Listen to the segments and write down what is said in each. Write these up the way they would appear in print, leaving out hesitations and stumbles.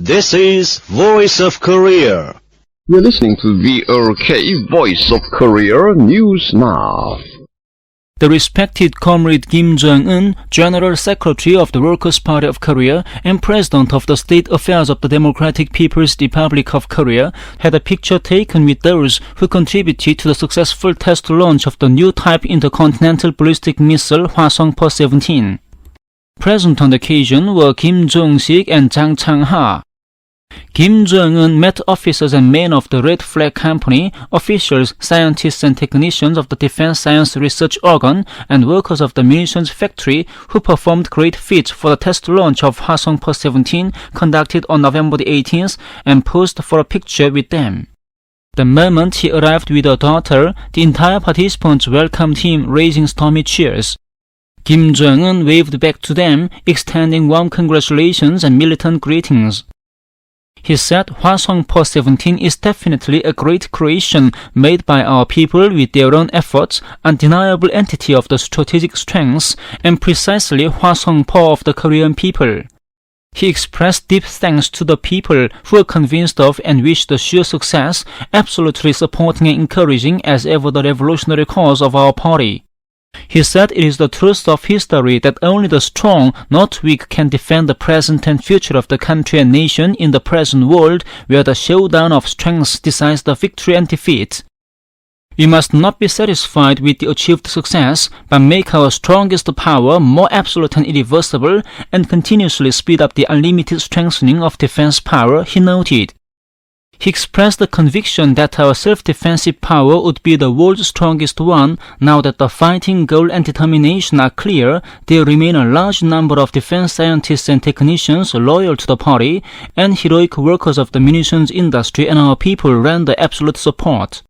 This is Voice of Korea. You're listening to VRK Voice of Korea News Now. The respected Comrade Kim Jong-un, General Secretary of the Workers' Party of Korea and President of the State Affairs of the Democratic People's Republic of Korea, had a picture taken with those who contributed to the successful test launch of the new type intercontinental ballistic missile Hwasong-Po 17. Present on the occasion were Kim Jong-sik and Jang Chang-ha. Kim Jong-un met officers and men of the Red Flag Company, officials, scientists and technicians of the Defense Science Research Organ, and workers of the munitions factory who performed great feats for the test launch of Hwasong-Po 17 conducted on November the 18th and posed for a picture with them. The moment he arrived with a daughter, the entire participants welcomed him, raising stormy cheers. Kim Jong-un waved back to them, extending warm congratulations and militant greetings. He said Hwasong-Po 17 is definitely a great creation made by our people with their own efforts, undeniable entity of the strategic strengths, and precisely Hwasong-Po of the Korean people. He expressed deep thanks to the people who are convinced of and wish the sure success, absolutely supporting and encouraging as ever the revolutionary cause of our party. He said it is the truth of history that only the strong, not weak, can defend the present and future of the country and nation in the present world where the showdown of strengths decides the victory and defeat. We must not be satisfied with the achieved success, but make our strongest power more absolute and irreversible and continuously speed up the unlimited strengthening of defense power, he noted. He expressed the conviction that our self-defensive power would be the world's strongest one. Now that the fighting goal and determination are clear, there remain a large number of defense scientists and technicians loyal to the party, and heroic workers of the munitions industry and our people render absolute support.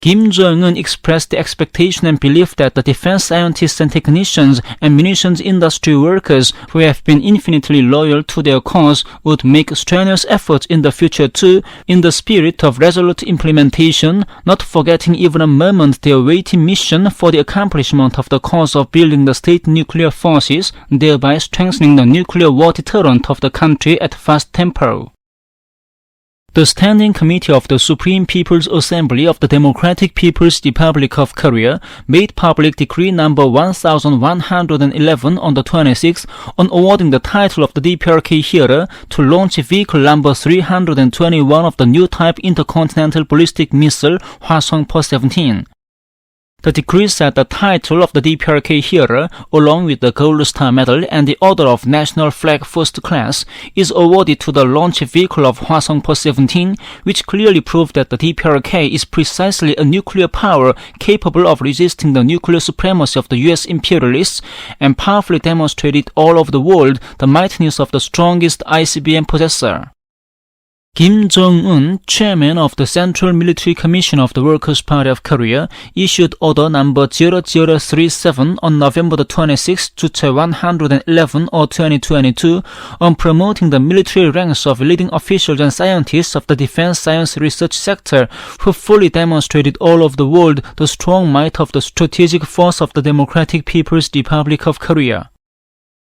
Kim Jong-un expressed the expectation and belief that the defense scientists and technicians and munitions industry workers who have been infinitely loyal to their cause would make strenuous efforts in the future too, in the spirit of resolute implementation, not forgetting even a moment their weighty mission for the accomplishment of the cause of building the state nuclear forces, thereby strengthening the nuclear war deterrent of the country at fast tempo. The Standing Committee of the Supreme People's Assembly of the Democratic People's Republic of Korea made public Decree number 1111 on the 26th on awarding the title of the DPRK Hero to launch vehicle number 321 of the new type intercontinental ballistic missile Hwasong-Po 17. The decree said the title of the DPRK Hero, along with the Gold Star Medal and the Order of National Flag First Class, is awarded to the launch vehicle of Hwasong-Po 17, which clearly proved that the DPRK is precisely a nuclear power capable of resisting the nuclear supremacy of the US imperialists, and powerfully demonstrated all over the world the mightiness of the strongest ICBM possessor. Kim Jong-un, chairman of the Central Military Commission of the Workers' Party of Korea, issued order number 0037 on November the 26th, Juche 111 or 2022 on promoting the military ranks of leading officials and scientists of the defense science research sector who fully demonstrated all over the world the strong might of the strategic force of the Democratic People's Republic of Korea.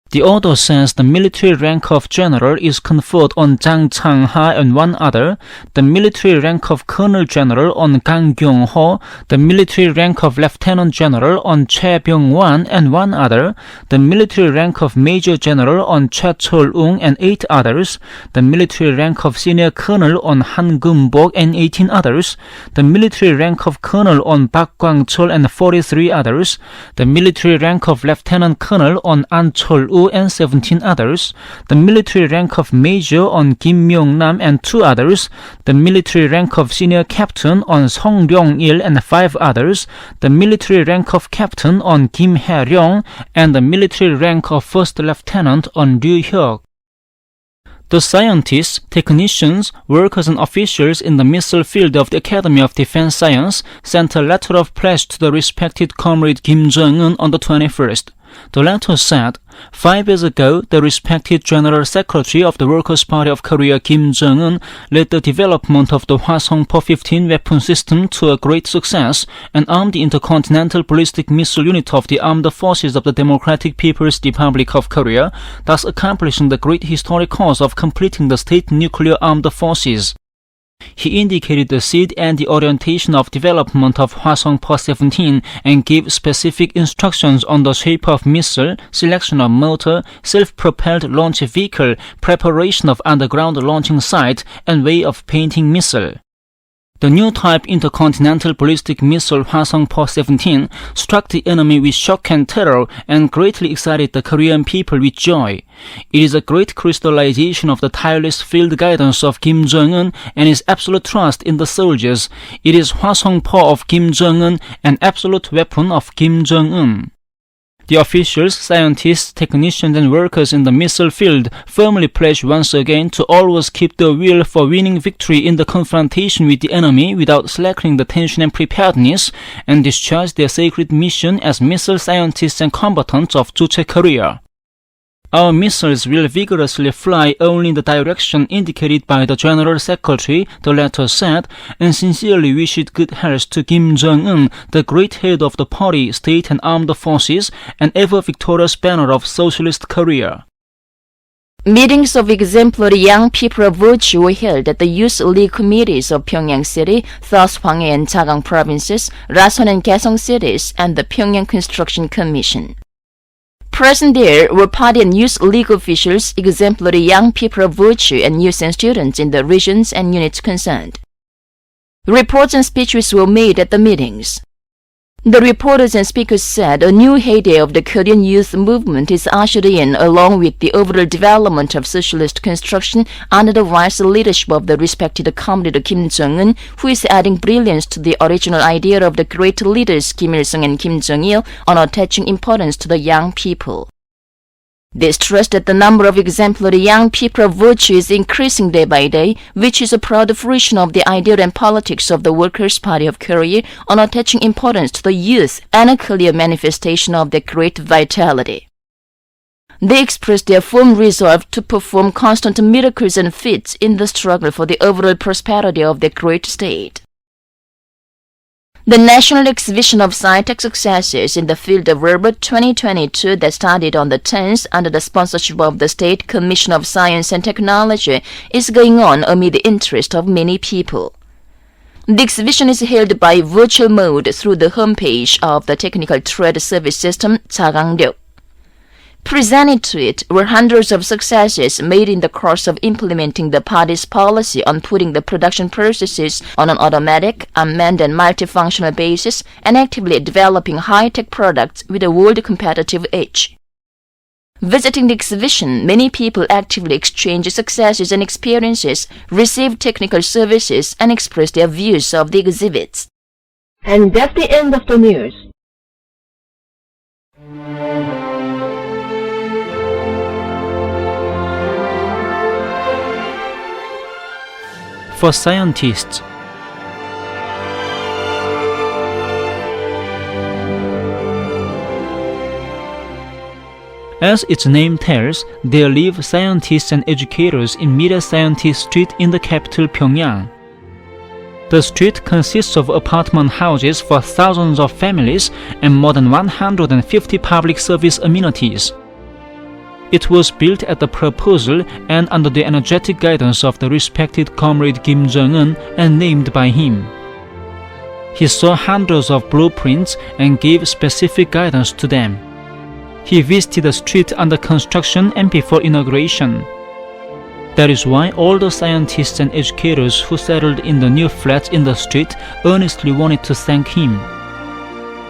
The order says the military rank of general is conferred on Jang Chang-ha and one other, the military rank of colonel general on Kang Kyung-ho, the military rank of lieutenant general on Choi Byung-wan and one other, the military rank of major general on Choi Chol-ung and 8 others, the military rank of senior colonel on Han Gun-bok and 18 others, the military rank of colonel on Park Kwang-chol and 43 others, the military rank of lieutenant colonel on An Chol-woo and 17 others, the military rank of major on Kim Myung-nam and 2 others, the military rank of senior captain on Song Ryong-il and 5 others, the military rank of captain on Kim Hae-ryong, and the military rank of first lieutenant on Ryu Hyuk. The scientists, technicians, workers and officials in the missile field of the Academy of Defense Science sent a letter of pledge to the respected Comrade Kim Jong-un on the 21st. The letter said, 5 years ago, the respected General Secretary of the Workers' Party of Korea, Kim Jong-un, led the development of the Hwasong-Po 15 weapon system to a great success and armed the intercontinental ballistic missile unit of the Armed Forces of the Democratic People's Republic of Korea, thus accomplishing the great historic cause of completing the state nuclear armed forces. He indicated the seed and the orientation of development of Hwasong-Po 17 and gave specific instructions on the shape of missile, selection of motor, self-propelled launch vehicle, preparation of underground launching site, and way of painting missile. The new type intercontinental ballistic missile Hwasong-Po 17 struck the enemy with shock and terror and greatly excited the Korean people with joy. It is a great crystallization of the tireless field guidance of Kim Jong-un and his absolute trust in the soldiers. It is Hwasong-Po of Kim Jong-un, an absolute weapon of Kim Jong-un. The officials, scientists, technicians, and workers in the missile field firmly pledge once again to always keep the will for winning victory in the confrontation with the enemy without slackening the tension and preparedness, and discharge their sacred mission as missile scientists and combatants of Juche Korea. Our missiles will vigorously fly only in the direction indicated by the General Secretary, the letter said, and sincerely wished good health to Kim Jong-un, the great head of the party, state and armed forces, and ever-victorious banner of Socialist Korea. Meetings of exemplary young people of virtue were held at the Youth League committees of Pyongyang City, thus Hwanghae and Chagang provinces, Rason and Kaesong cities, and the Pyongyang Construction Commission. Present there were party and youth league officials, exemplary young people of virtue, and youth and students in the regions and units concerned. Reports and speeches were made at the meetings. The reporters and speakers said a new heyday of the Korean youth movement is ushered in along with the overall development of socialist construction under the wise leadership of the respected comrade Kim Jong-un, who is adding brilliance to the original idea of the great leaders Kim Il-sung and Kim Jong-il on attaching importance to the young people. They stressed that the number of exemplary young people of virtue is increasing day by day, which is a proud fruition of the idea and politics of the Workers' Party of Korea on attaching importance to the youth and a clear manifestation of their great vitality. They expressed their firm resolve to perform constant miracles and feats in the struggle for the overall prosperity of their great state. The National Exhibition of Sci-Tech Successes in the Field of Robot 2022 that started on the 10th under the sponsorship of the State Commission of Science and Technology is going on amid the interest of many people. The exhibition is held by virtual mode through the homepage of the Technical Trade Service System, Chagang-ryuk. Presented to it were hundreds of successes made in the course of implementing the party's policy on putting the production processes on an automatic, unmanned, and multifunctional basis and actively developing high-tech products with a world competitive edge. Visiting the exhibition, many people actively exchange successes and experiences, receive technical services, and express their views of the exhibits. And that's the end of the news. For scientists, as its name tells, there live scientists and educators in Media Scientist Street in the capital Pyongyang. The street consists of apartment houses for thousands of families and more than 150 public service amenities. It was built at the proposal and under the energetic guidance of the respected comrade Kim Jong-un and named by him. He saw hundreds of blueprints and gave specific guidance to them. He visited the street under construction and before inauguration. That is why all the scientists and educators who settled in the new flats in the street earnestly wanted to thank him.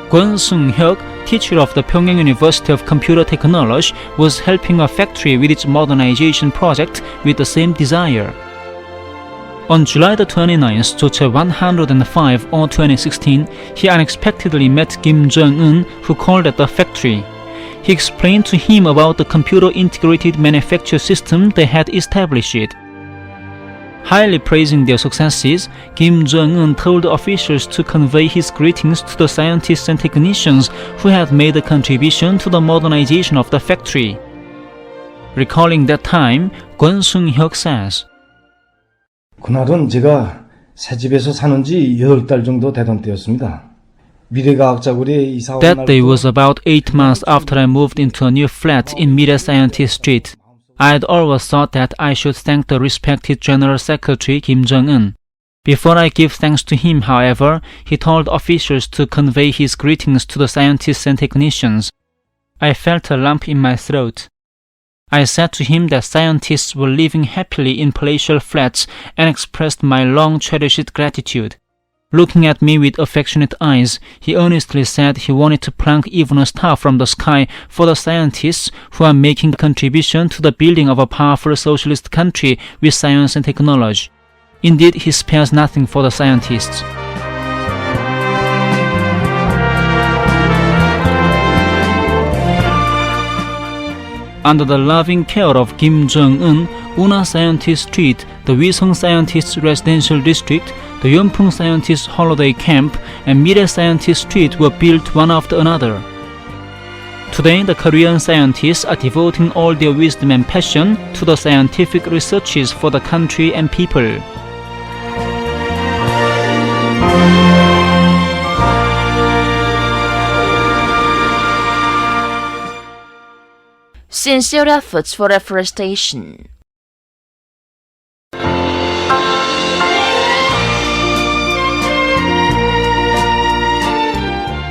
Kwon Sung-hyuk, teacher of the Pyongyang University of Computer Technology, was helping a factory with its modernization project with the same desire. On July the 29th, Juche 105 or 2016, he unexpectedly met Kim Jong-un, who called at the factory. He explained to him about the computer integrated manufacture system they had established. Highly praising their successes, Kim Jong-un told officials to convey his greetings to the scientists and technicians who had made a contribution to the modernization of the factory. Recalling that time, Kwon Sung-hyuk says, 그날은 제가 새 집에서 사는 지 8달 정도 되던 때였습니다. 미래과학자고리에 이사 온 That day was about 8 months after I moved into a new flat in Mire Scientist Street. I had always thought that I should thank the respected General Secretary Kim Jong-un. Before I give thanks to him, however, he told officials to convey his greetings to the scientists and technicians. I felt a lump in my throat. I said to him that scientists were living happily in palatial flats and expressed my long-cherished gratitude. Looking at me with affectionate eyes, he earnestly said he wanted to plunk even a star from the sky for the scientists who are making a contribution to the building of a powerful socialist country with science and technology. Indeed, he spares nothing for the scientists. Under the loving care of Kim Jong-un, Una Scientist Street, the Wisung Scientists Residential District, the Yeonpung Scientists Holiday Camp, and Mire Scientist Street were built one after another. Today, the Korean scientists are devoting all their wisdom and passion to the scientific researches for the country and people. Sincere efforts for reforestation.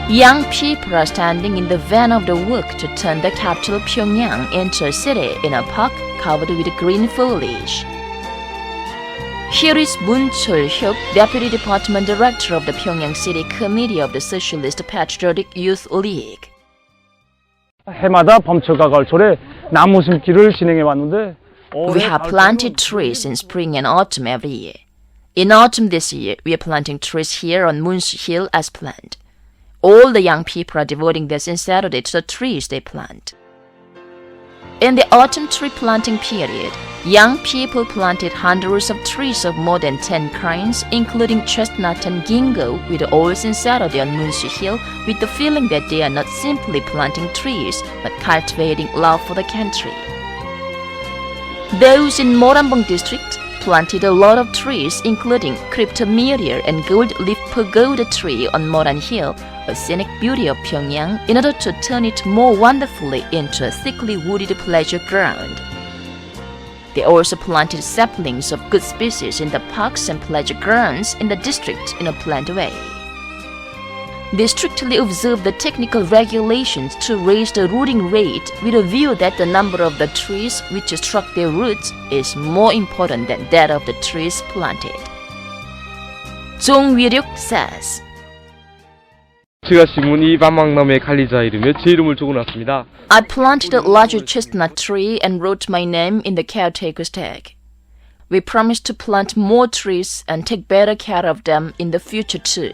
Young people are standing in the van of the work to turn the capital Pyongyang into a city in a park covered with green foliage. Here is Moon Chul-hyuk, Deputy Department Director of the Pyongyang City Committee of the Socialist Patriotic Youth League. 해마다 봄철과 가을철에 나무 심기를 진행해 왔는데 We have planted trees in spring and autumn every year. In autumn this year, we are planting trees here on Moonsu Hill as planned. All the young people are devoting their sincerity to the trees they plant. In the autumn tree planting period, young people planted hundreds of trees of more than 10 kinds, including chestnut and ginkgo, with all sincerity on Moonsu Hill, with the feeling that they are not simply planting trees, but cultivating love for the country. Those in Moranbong district planted a lot of trees, including cryptomeria and gold leaf pagoda tree on Moran Hill, a scenic beauty of Pyongyang, in order to turn it more wonderfully into a thickly wooded pleasure ground. They also planted saplings of good species in the parks and pleasure grounds in the district in a planned way. They strictly observe the technical regulations to raise the rooting rate with a view that the number of the trees which struck their roots is more important than that of the trees planted. Jong Wi-ryuk says, 제가 심은 이 밤망나무의 관리자 이름에 제 이름을 적어놨습니다. I planted a larger chestnut tree and wrote my name in the caretaker's tag. We promise to plant more trees and take better care of them in the future too.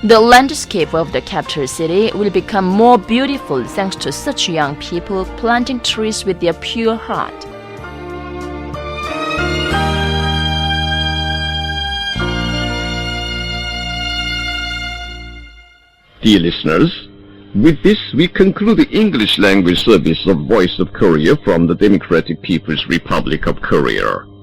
The landscape of the capital city will become more beautiful thanks to such young people planting trees with their pure heart. Dear listeners, with this we conclude the English language service of Voice of Korea from the Democratic People's Republic of Korea.